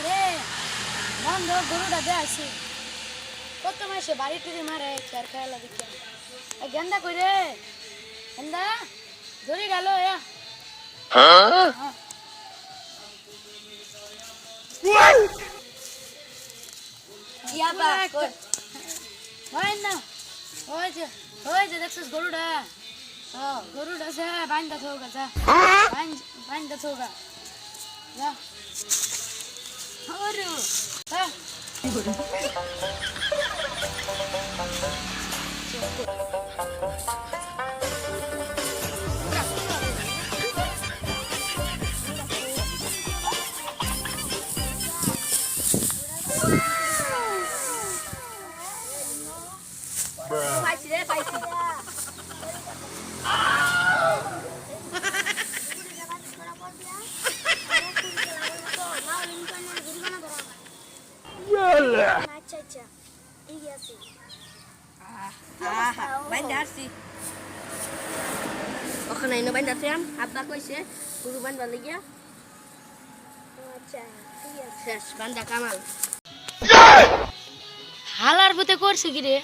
রে বন্ধ গরুটা দে আসি কত মাসে বাড়ি টুরি মারে খেয়ার খেয়ালা দেখি গেন্দা কই রে গেন্দা ধরে গেল দেখছিস গরুটা গরুটা সে বান্ধা থোগা যা বান্ধা থোগা যা Aduh, আচ্ছা আচ্ছা এই আছে বাইন্দাছি ওখানে এনে বাইন্দাছিলাম আব্বা কইছে গরু বান্ধবার লাগিয়া আচ্ছা ঠিক আছে শেষ বান্ধা কামাল হালার ভূতে করছে কি রে